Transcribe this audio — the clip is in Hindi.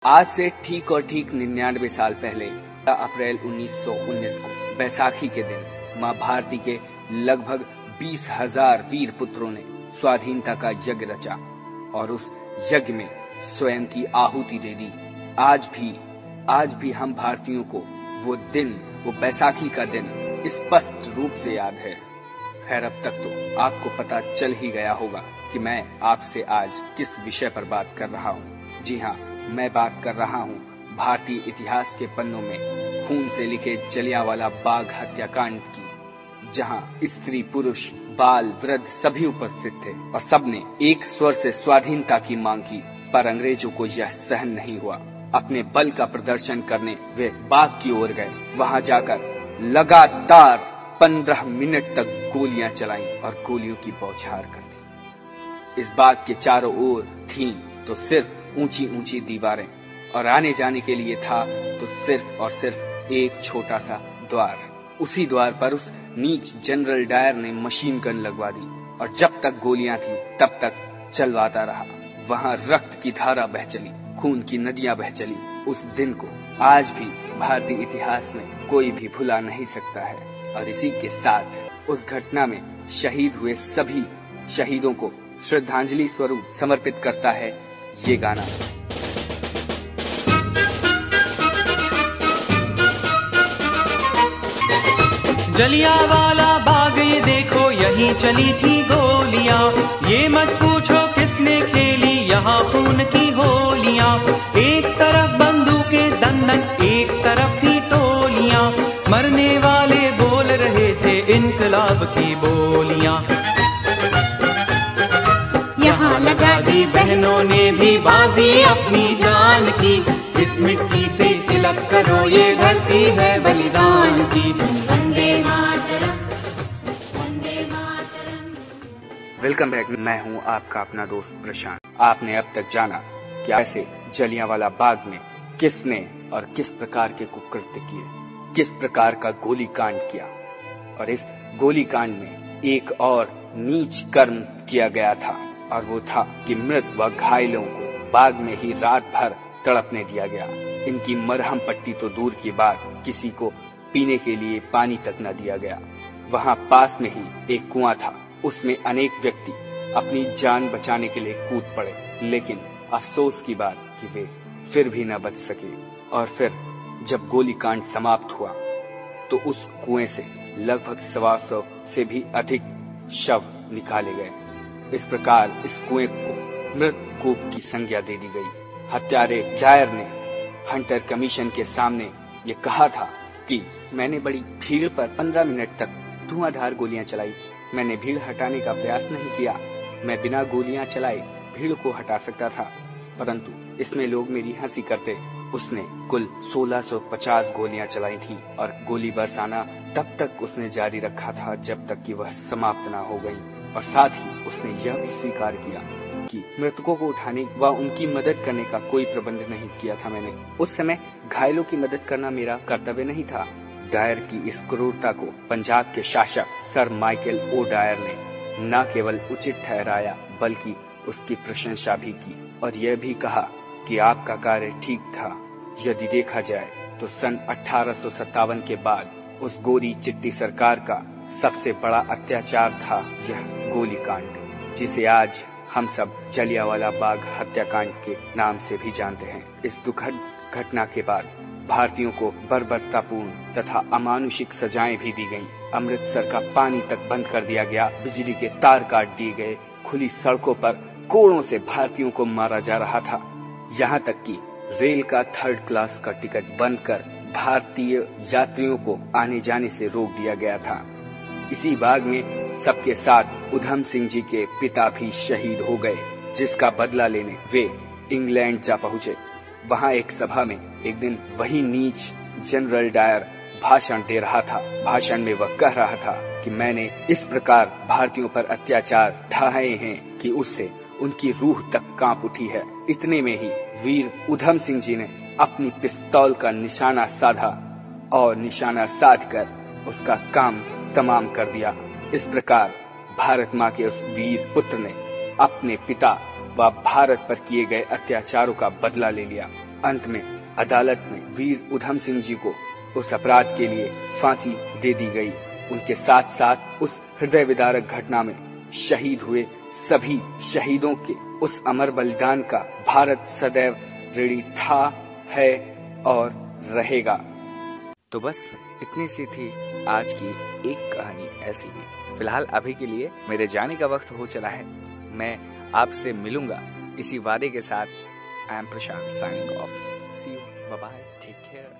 आज से ठीक 99 साल पहले अप्रैल 1919 को बैसाखी के दिन मां भारती के लगभग 20,000 वीर पुत्रों ने स्वाधीनता का यज्ञ रचा और उस यज्ञ में स्वयं की आहुति दे दी। आज भी हम भारतीयों को वो दिन, वो बैसाखी का दिन स्पष्ट रूप से याद है। खैर, अब तक तो आपको पता चल ही गया होगा कि मैं आपसे आज किस विषय पर बात कर रहा हूँ। जी हाँ, मैं बात कर रहा हूँ भारतीय इतिहास के पन्नों में खून से लिखे जलियांवाला बाग हत्याकांड की, जहाँ स्त्री, पुरुष, बाल, वृद्ध सभी उपस्थित थे और सबने एक स्वर से स्वाधीनता की मांग की। पर अंग्रेजों को यह सहन नहीं हुआ। अपने बल का प्रदर्शन करने वे बाग की ओर गए। वहाँ जाकर लगातार 15 मिनट तक गोलियां चलाईं और गोलियों की बौछार कर दी। इस बाग के चारों ओर थीं तो सिर्फ ऊंची ऊंची दीवारें और आने जाने के लिए था तो सिर्फ और सिर्फ एक छोटा सा द्वार। उसी द्वार पर उस नीच जनरल डायर ने मशीन गन लगवा दी और जब तक गोलियां थी तब तक चलवाता रहा। वहां रक्त की धारा बह चली, खून की नदियां बह चली। उस दिन को आज भी भारतीय इतिहास में कोई भी भुला नहीं सकता है। और इसी के साथ उस घटना में शहीद हुए सभी शहीदों को श्रद्धांजलि स्वरूप समर्पित करता है ये गाना। जलियांवाला बाग ये देखो, यहीं चली थी गोलियां। ये मत पूछो किसने खेली यहाँ खून की होलियां। एक तरफ बंदूकें दंदन, एक तरफ थी टोलियां। मरने वाले बोल रहे थे इनकलाब की बोलियां। यहाँ लगा दी बहनों ने भी बाजी अपनी जान की। इस मिट्टी से तिलक करो, ये धरती है बलिदान की। वंदे मातरम, वंदे मातरम। Welcome back. मैं हूँ आपका अपना दोस्त प्रशांत। आपने अब तक जाना कि ऐसे जलियांवाला बाग में किसने और किस प्रकार के कुकृत्य किए, किस प्रकार का गोलीकांड किया। और इस गोलीकांड में एक और नीच कर्म किया गया था और वो था कि मृत व घायलों को बाग में ही रात भर तड़पने दिया गया। इनकी मरहम पट्टी तो दूर की बात, किसी को पीने के लिए पानी तक न दिया गया। वहाँ पास में ही एक कुआं था, उसमें अनेक व्यक्ति अपनी जान बचाने के लिए कूद पड़े, लेकिन अफसोस की बात कि वे फिर भी न बच सके। और फिर जब गोलीकांड समाप्त हुआ तो उस कुएं से लगभग 125 से भी अधिक शव निकाले गए। इस प्रकार इस कुएं को मृत कूप की संज्ञा दे दी गई। हत्यारे डायर ने हंटर कमीशन के सामने ये कहा था कि मैंने बड़ी भीड़ पर 15 मिनट तक धुआंधार गोलियां चलाई। मैंने भीड़ हटाने का प्रयास नहीं किया। मैं बिना गोलियां चलाए भीड़ को हटा सकता था, परंतु इसमें लोग मेरी हंसी करते। उसने कुल 1650 गोलियां चलाई थी और गोली बरसाना तब तक उसने जारी रखा था जब तक कि वह समाप्त न हो गई। और साथ ही उसने यह भी स्वीकार किया कि मृतकों को उठाने व उनकी मदद करने का कोई प्रबंध नहीं किया था मैंने। उस समय घायलों की मदद करना मेरा कर्तव्य नहीं था। डायर की इस क्रूरता को पंजाब के शासक सर माइकल ओ डायर ने न केवल उचित ठहराया बल्कि उसकी प्रशंसा भी की और यह भी कहा कि आपका कार्य ठीक था। यदि देखा जाए तो सन 1857 के बाद उस गोरी चिट्टी सरकार का सबसे बड़ा अत्याचार था यह गोलीकांड, जिसे आज हम सब जलियांवाला बाग हत्याकांड के नाम से भी जानते हैं। इस दुखद घटना के बाद भारतीयों को बर्बरतापूर्ण तथा अमानुषिक सजाएं भी दी गईं। अमृतसर का पानी तक बंद कर दिया गया, बिजली के तार काट दिए गए, खुली सड़कों पर कोड़ों से भारतीयों को मारा जा रहा था। यहाँ तक कि रेल का 3rd क्लास का टिकट बंद कर भारतीय यात्रियों को आने जाने से रोक दिया गया था। इसी बाग में सबके साथ उधम सिंह जी के पिता भी शहीद हो गए, जिसका बदला लेने वे इंग्लैंड जा पहुँचे। वहाँ एक सभा में एक दिन वही नीच जनरल डायर भाषण दे रहा था। भाषण में वह कह रहा था कि मैंने इस प्रकार भारतीयों पर अत्याचार ढाए हैं कि उससे उनकी रूह तक कांप उठी है। इतने में ही वीर उधम सिंह जी ने अपनी पिस्तौल का निशाना साधा और निशाना साधकर उसका काम तमाम कर दिया। इस प्रकार भारत माँ के उस वीर पुत्र ने अपने पिता व भारत पर किए गए अत्याचारों का बदला ले लिया। अंत में अदालत में वीर उधम सिंह जी को उस अपराध के लिए फांसी दे दी गई। उनके साथ साथ उस हृदय विदारक घटना में शहीद हुए सभी शहीदों के उस अमर बलिदान का भारत सदैव ऋणी था, है और रहेगा। तो बस इतनी सी थी आज की एक कहानी ऐसी भी। फिलहाल अभी के लिए मेरे जाने का वक्त हो चला है। मैं आपसे मिलूंगा इसी वादे के साथ। I am Prashant signing off. See you, bye bye, take care.